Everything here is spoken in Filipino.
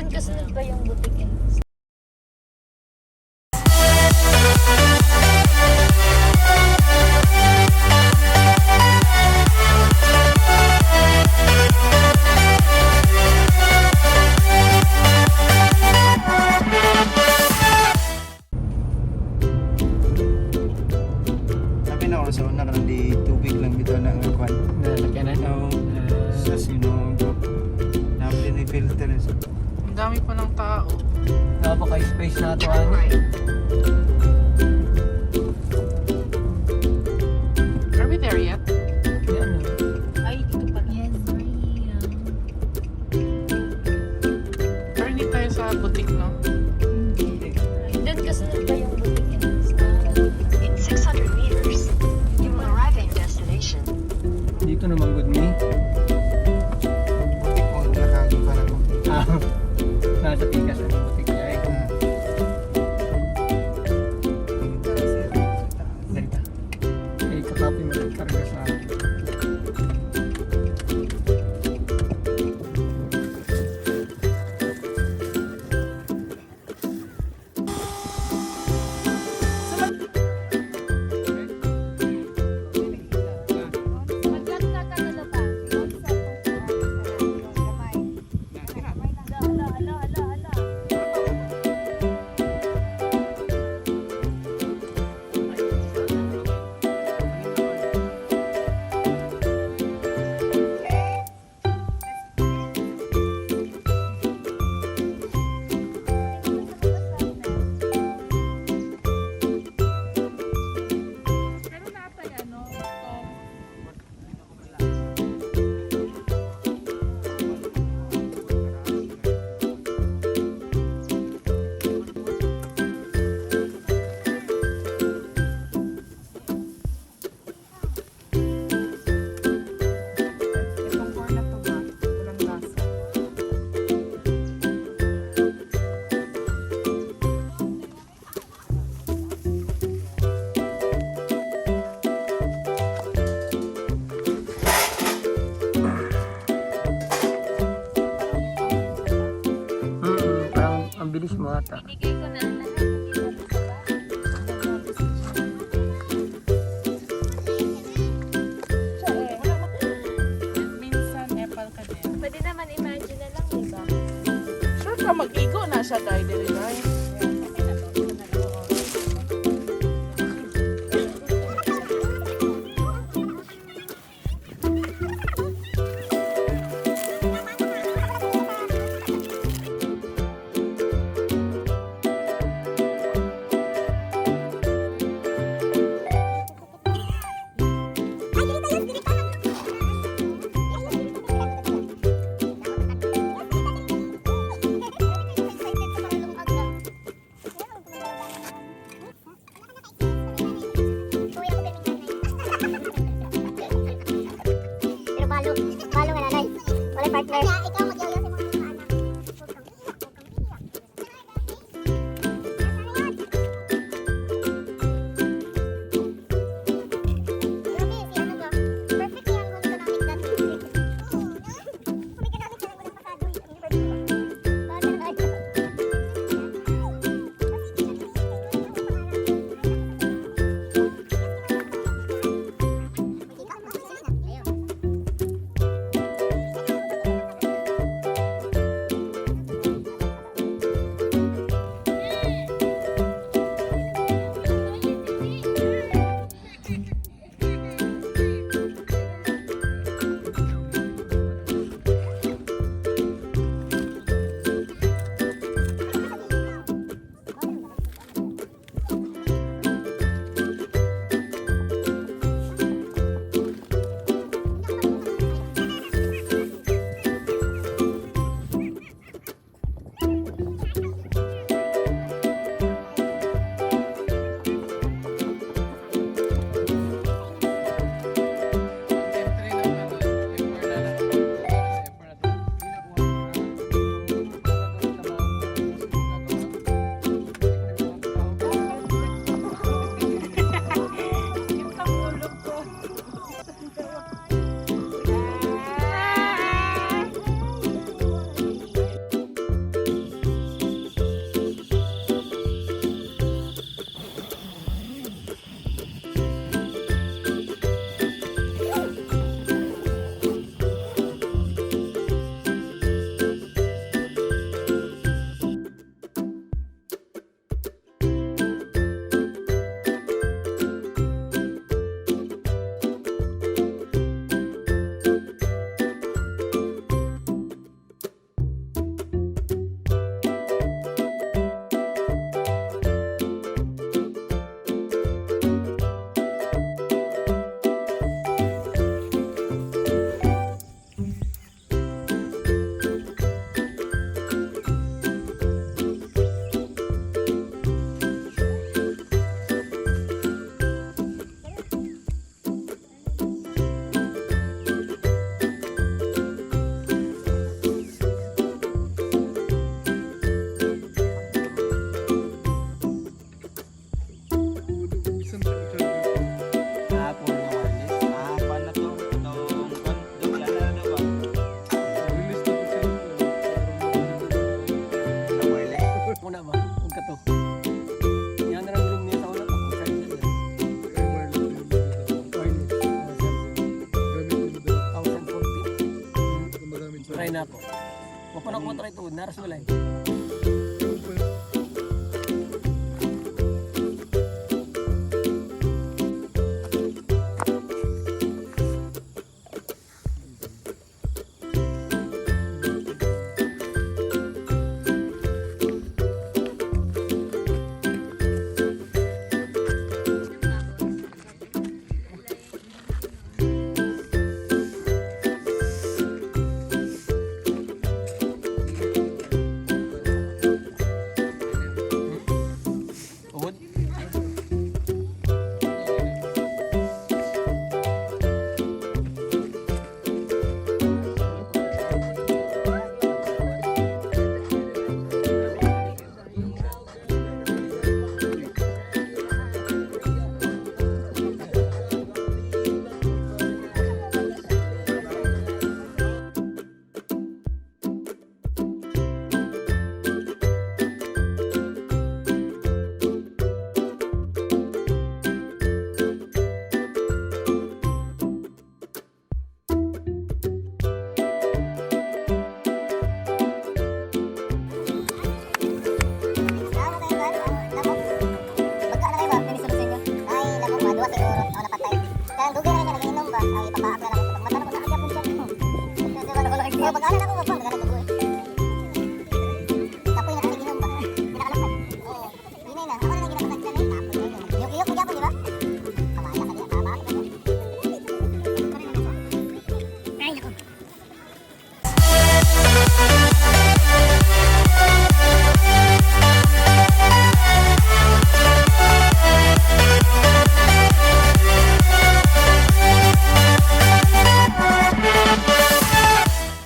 Doon kasunod pa yung butik eh. Sabi na ako sa una ka di tubig lang bitaw na ang kwan. Nalagyan na. Sas yun o. Napili na filter. Ang dami pa ng tao. Napaka-space na ito. Ano? Are we there yet? Yan. Ay, dito pala. Yes, Maria. Pero hindi tayo sa butik, no? Hindi. Doon kasunod pa yung butik eh. In 600 meters, you will arrive at your destination. Dito naman good me. Butik ko nakagi pa na ko. Nasa pikas ang butik niya eh. Ganito. Eh, kakapi mo lang karga sa akin. Parang ang bilis mo ata. Bigay ko na ang lahat. Minsan, Nepal ka din. Pwede naman imagine na lang, diba? Sure ka, mag-igo na siya, guy. Dili, guy. Balo nga nanay. Wala partner. Kaya ikaw mag-iayos yung mga anak. Grabe, si ano ba? Perfect yan kung economic dati. Kung economic ka lang walang pasado. Bakit na ito? Ayun. na ako. Wapon ako matry ito, naras mo lang. Uhod? Pag-alan ako, wag pa, nagana dugo eh.